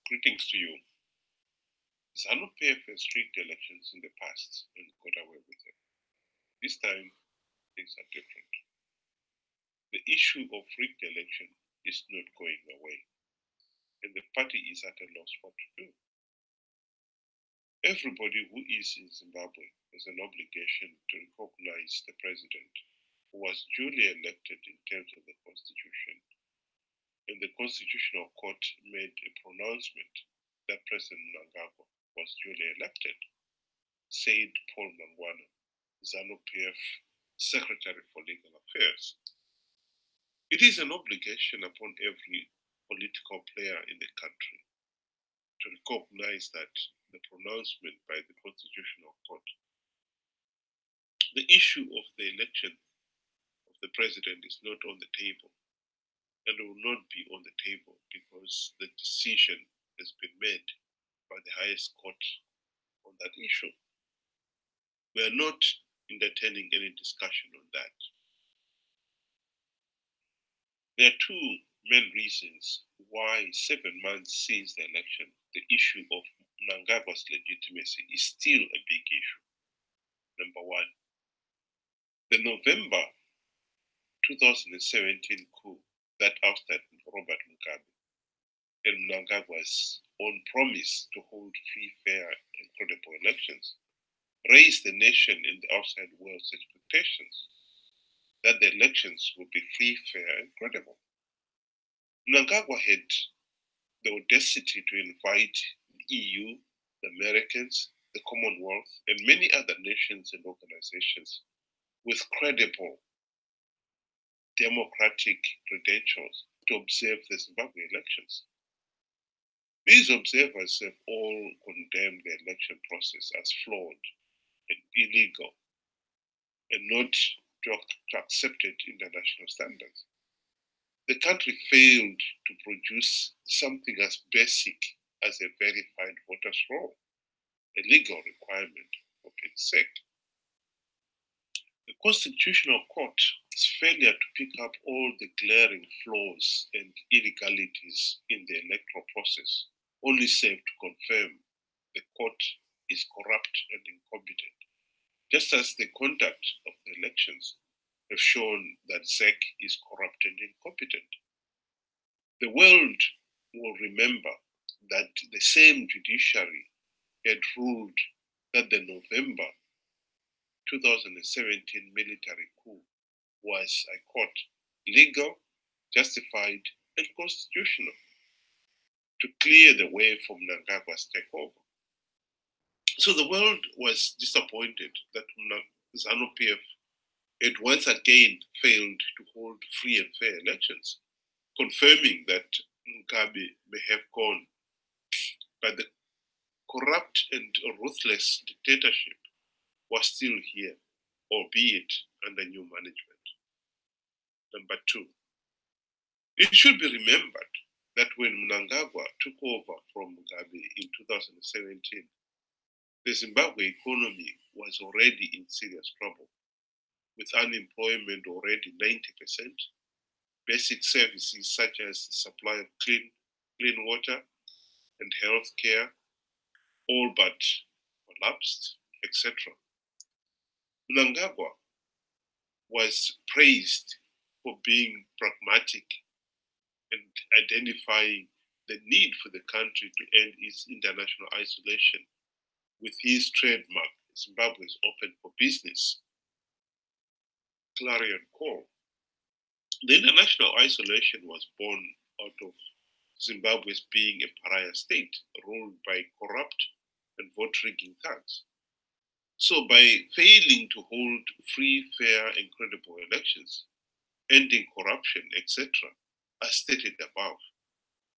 Greetings to you. ZANU-PF has rigged elections in the past and got away with it. This time, things are different. The issue of rigged election is not going away, and the party is at a loss what to do. Everybody who is in Zimbabwe has an obligation to recognize the president who was duly elected in terms of the constitution, and the Constitutional Court made a pronouncement that President Mnangagwa was duly elected, said Paul Mangwana, ZANU-PF Secretary for Legal Affairs. It is an obligation upon every political player in the country to recognize that the pronouncement by the Constitutional Court, the issue of the election of the president is not on the table and will not be on the table because the decision has been made by the highest court on that issue. We are not entertaining any discussion on that. There are two main reasons why 7 months since the election, the issue of Mnangagwa's legitimacy is still a big issue. Number one, the November 2017 coup that ousted Robert Mugabe and Mnangagwa's own promise to hold free, fair, and credible elections raised the nation and the outside world's expectations that the elections would be free, fair, and credible. Mnangagwa had the audacity to invite the EU, the Americans, the Commonwealth, and many other nations and organizations with credible democratic credentials to observe the Zimbabwe elections. These observers have all condemned the election process as flawed and illegal and not to accepted international standards. The country failed to produce something as basic as a verified voter's roll, a legal requirement for being sake. The Constitutional Court's failure to pick up all the glaring flaws and illegalities in the electoral process only served to confirm the court is corrupt and incompetent, just as the conduct of the elections have shown that ZEC is corrupt and incompetent. The world will remember that the same judiciary had ruled that the November 2017 military coup was, I quote, legal, justified, and constitutional to clear the way for Mnangagwa's takeover. So the world was disappointed that ZANU-PF had once again failed to hold free and fair elections, confirming that Mugabe may have gone, but the corrupt and ruthless dictatorship was still here, albeit under new management. Number two, it should be remembered that when Mnangagwa took over from Mugabe in 2017, the Zimbabwe economy was already in serious trouble, with unemployment already 90%, basic services such as the supply of clean water and health care all but collapsed, etc. Mnangagwa was praised for being pragmatic and identifying the need for the country to end its international isolation with his trademark, Zimbabwe is open for business, clarion call. The international isolation was born out of Zimbabwe's being a pariah state ruled by corrupt and vote-rigging thugs. So by failing to hold free, fair, and credible elections, ending corruption, etc., as stated above,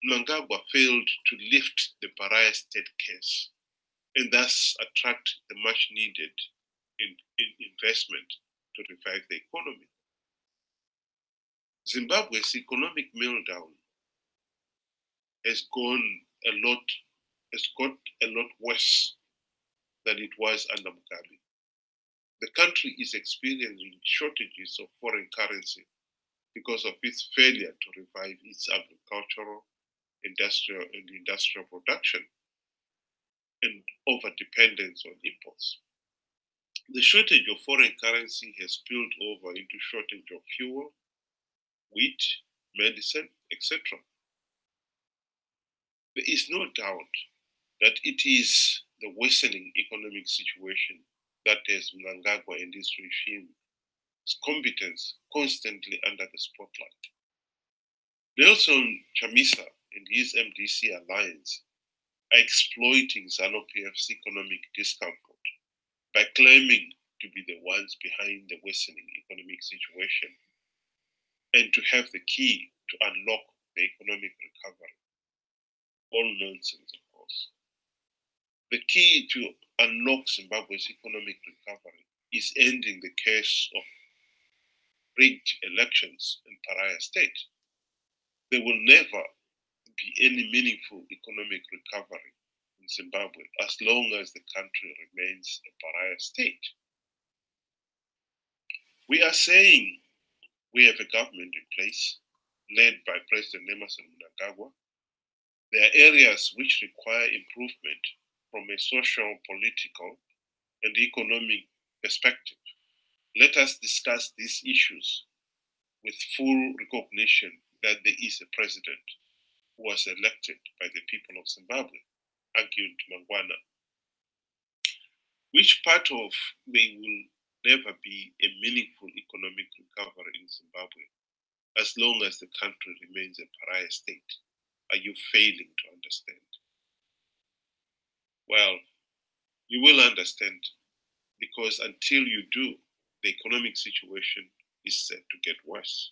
Mnangagwa failed to lift the pariah state case and thus attract the much-needed investment to revive the economy. Zimbabwe's economic meltdown has got a lot worse than it was under Mugabe. The country is experiencing shortages of foreign currency because of its failure to revive its agricultural industrial production and over-dependence on imports. The shortage of foreign currency has spilled over into shortage of fuel, wheat, medicine, etc. There is no doubt that it is the worsening economic situation that has Mnangagwa and his regime's competence constantly under the spotlight. Nelson Chamisa and his MDC alliance are exploiting ZANU-PF's economic discomfort by claiming to be the ones behind the worsening economic situation and to have the key to unlock the economic recovery. All nonsense, of course. The key to unlock Zimbabwe's economic recovery is ending the case of rigged elections and pariah state. There will never be any meaningful economic recovery in Zimbabwe as long as the country remains a pariah state. We are saying we have a government in place led by President Emerson Mnangagwa. There are areas which require improvement from a social, political, and economic perspective. Let us discuss these issues with full recognition that there is a president who was elected by the people of Zimbabwe, argued Mangwana. Which part of there will never be a meaningful economic recovery in Zimbabwe as long as the country remains a pariah state? Are you failing to understand? Well, you will understand, because until you do, the economic situation is set to get worse.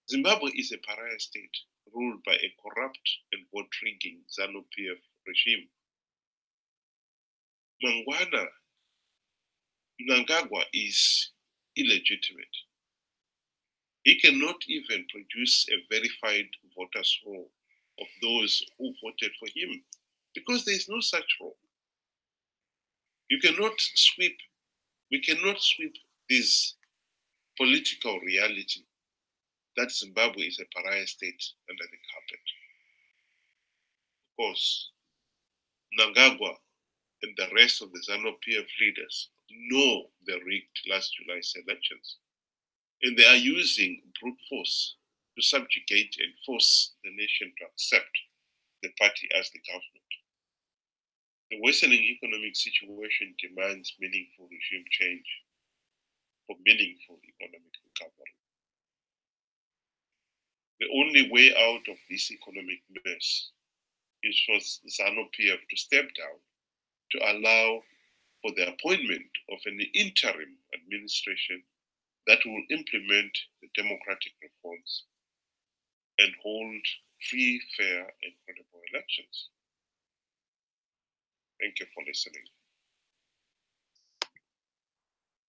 Zimbabwe is a pariah state ruled by a corrupt and vote-rigging ZANU-PF regime. Mnangagwa is illegitimate. He cannot even produce a verified voters' roll of those who voted for him, because there is no such roll. We cannot sweep this political reality that Zimbabwe is a pariah state under the carpet. Of course, Mnangagwa and the rest of the ZANU-PF leaders know the rigged last July's elections, and they are using brute force to subjugate and force the nation to accept the party as the government. The worsening economic situation demands meaningful regime change for meaningful economic recovery. The only way out of this economic mess is for ZANU-PF to step down to allow for the appointment of an interim administration that will implement the democratic reforms and hold free, fair, and credible elections. Thank you for listening.